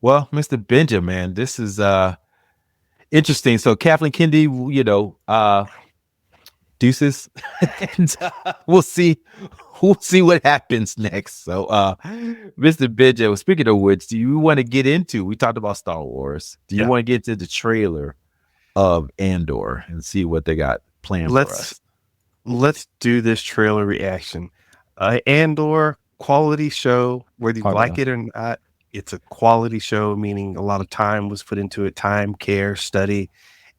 Well, Mr. Benja, man, this is interesting. So Kathleen Kennedy, deuces, and we'll see. We'll see what happens next. So, Mr. Benja, well, speaking of which, do you want to get into? We talked about Star Wars. Do you Yeah. want to get into the trailer of Andor and see what they got planned for Let's us? let's do this trailer reaction. Andor quality show, whether you Oh like yeah. it or not. It's a quality show, meaning a lot of time was put into it, time, care, study.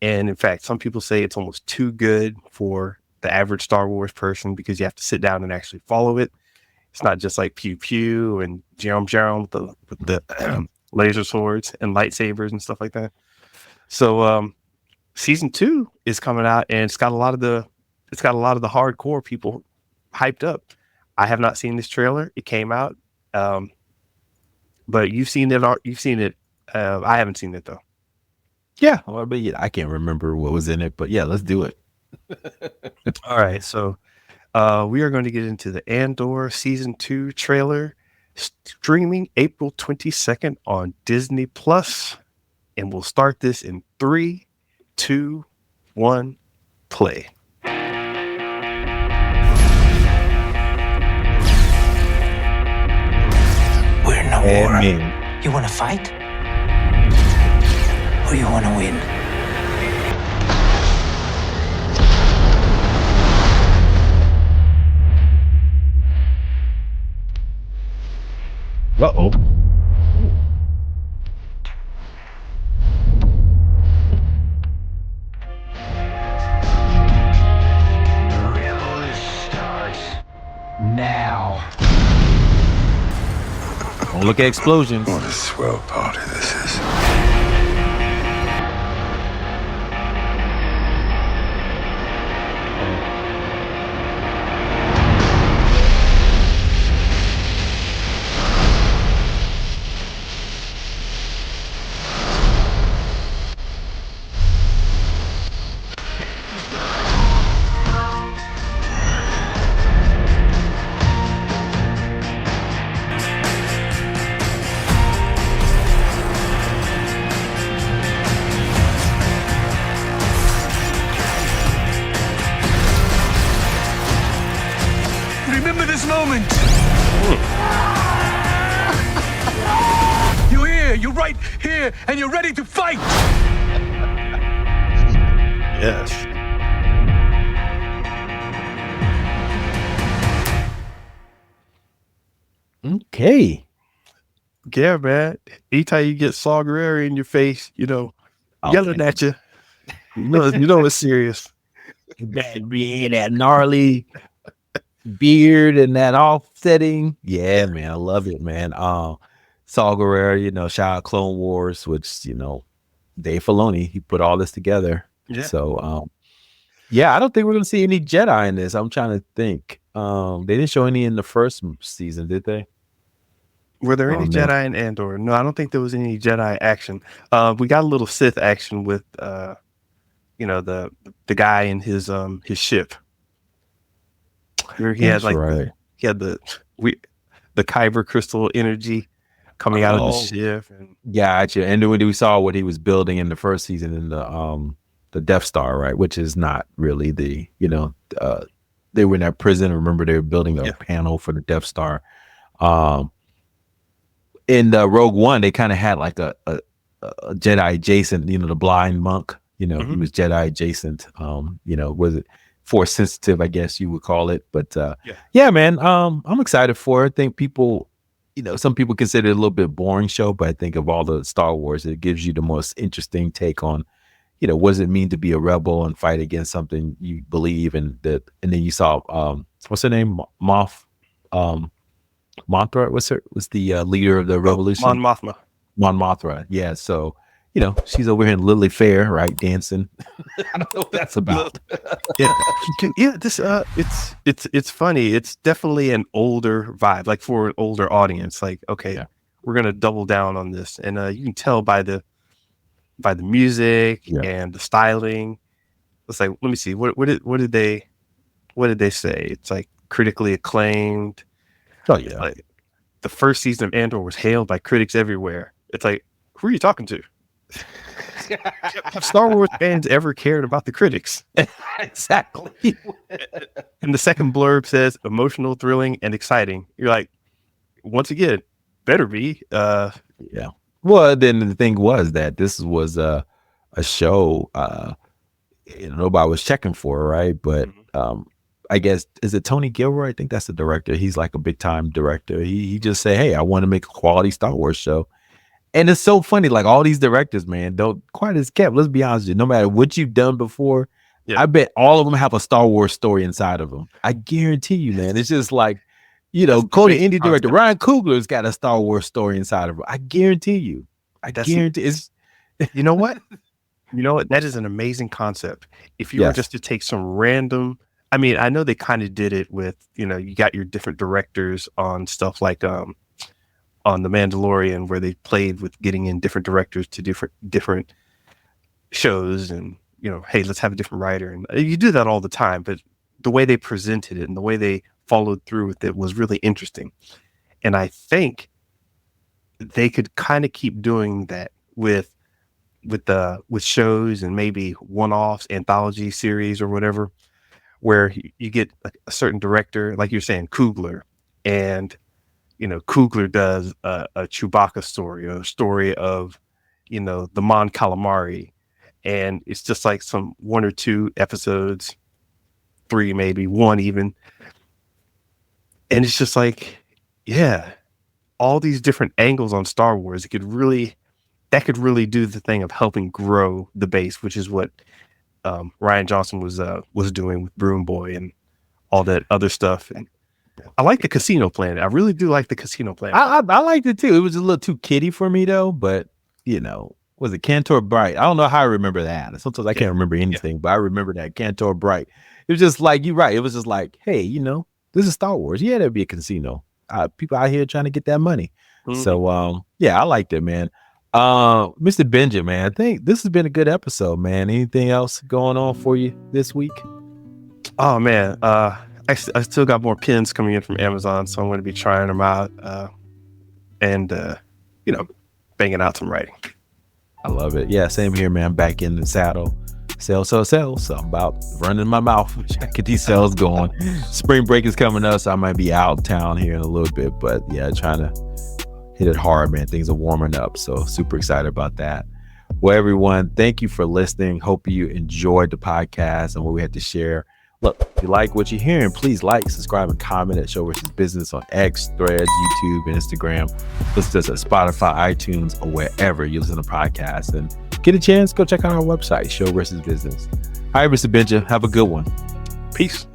And in fact, some people say it's almost too good for the average Star Wars person because you have to sit down and actually follow it. It's not just like pew pew and jam jam with the laser swords and lightsabers and stuff like that. So season 2 is coming out and it's got a lot of the hardcore people hyped up. I have not seen this trailer. It came out. Um, but you've seen it. You've seen it. I haven't seen it though. Yeah. Well, but yeah, I can't remember what was in it, but yeah, let's do it. All right. So we are going to get into the Andor season 2 trailer streaming April 22nd on Disney Plus, and we'll start this in 3, 2, 1, play. We're in a war. Man. You want to fight? Or you want to win? Uh-oh. Starts now. Don't look at explosions. What a swell party this is. Remember this moment. You're here, you're right here, and you're ready to fight. Yes. Okay. Yeah, man. Anytime you get Saw Gerrera in your face, Oh, yelling man. at you, you know it's serious. that gnarly beard and that offsetting. Yeah, man. I love it, man. Saw Gerrera, shout out Clone Wars, which, Dave Filoni, he put all this together. Yeah. So yeah, I don't think we're gonna see any Jedi in this. I'm trying to think. They didn't show any in the first season, did they? Were there Oh, any no. Jedi in Andor? No, I don't think there was any Jedi action. We got a little Sith action with, the guy in his ship. Where he had That's right. the Kyber crystal energy coming out of the Oh, ship, and gotcha. And then when we saw what he was building in the first season in the Death Star, right? Which is not really they were in that prison. Remember, they were building a yeah, panel for the Death Star. Um, in Rogue One, they kind of had like a Jedi adjacent, the blind monk, he mhm, was Jedi adjacent. Was it force sensitive, I guess you would call it. But yeah. yeah, man, I'm excited for it. I think people, some people consider it a little bit boring show, but I think of all the Star Wars, it gives you the most interesting take on, what does it mean to be a rebel and fight against something you believe in. And then you saw what's her name? Um Mothra was the leader of the Oh, Mon revolution. Mothma. Mon Mothra. Yeah. So, she's over here in Lily Fair, right? Dancing. I don't know what that's about. Yeah, yeah. This it's funny. It's definitely an older vibe, like for an older audience. Like, okay, Yeah. we're gonna double down on this, and you can tell by the music Yeah. and the styling. It's like, let me see, what did they say? It's like critically acclaimed. Oh yeah. Like the first season of Andor was hailed by critics everywhere. It's like, who are you talking to? Have Star Wars fans ever cared about the critics? Exactly. And the second blurb says emotional, thrilling, and exciting. You're like, once again, better be. Yeah. Well, then the thing was that this was a show nobody was checking for, right? But I guess, is it Tony Gilroy? I think that's the director. He's like a big time director. He just said, hey, I want to make a quality Star Wars show. And it's so funny, like all these directors, man, don't quite as kept. Let's be honest with you. No matter what you've done before, Yeah. I bet all of them have a Star Wars story inside of them. I guarantee you, man. It's just like, That's Cody the indie director concept. Ryan Coogler's got a Star Wars story inside of him. I guarantee you. It's You know what? That is an amazing concept. If you were Yes. just to take some random, I mean, I know they kind of did it with, you got your different directors on stuff like on The Mandalorian, where they played with getting in different directors to different shows, and hey, let's have a different writer, and you do that all the time. But the way they presented it and the way they followed through with it was really interesting, and I think they could kind of keep doing that with shows and maybe one-offs, anthology series or whatever, where you get a certain director, like you're saying, Coogler, and Coogler does a Chewbacca story, or a story of the Mon Calamari, and it's just like some 1 or 2 episodes, 3 maybe, 1 even, and it's just like, yeah, all these different angles on Star Wars. That could really do the thing of helping grow the base, which is what Rian Johnson was doing with Broom Boy and all that other stuff. And I like the Casino Planet. I really do like the Casino Planet. I liked it too. It was a little too kiddie for me though, but was it Cantor Bright? I don't know how I remember that. Sometimes I can't remember anything, but I remember that Cantor Bright. It was just like, you're right. It was just like, hey, this is Star Wars. Yeah, there'd be a casino. People out here trying to get that money. Mhm. So yeah, I liked it, man. Mr. Benja, man, I think this has been a good episode, man. Anything else going on for you this week? Oh man, I still got more pins coming in from Amazon, so I'm going to be trying them out, and banging out some writing. I love it. Yeah, same here, man. Back in the saddle. Sell. So I'm about running my mouth. Get these sales going. Spring break is coming up, so I might be out of town here in a little bit. But yeah, trying to hit it hard, man. Things are warming up. So super excited about that. Well, everyone, thank you for listening. Hope you enjoyed the podcast and what we had to share. Look, if you like what you're hearing, please like, subscribe, and comment at Show vs. Business on X, Threads, YouTube, and Instagram. Listen to us at Spotify, iTunes, or wherever you listen to podcasts. And get a chance, go check out our website, Show vs. Business. All right, Mr. Benja, have a good one. Peace.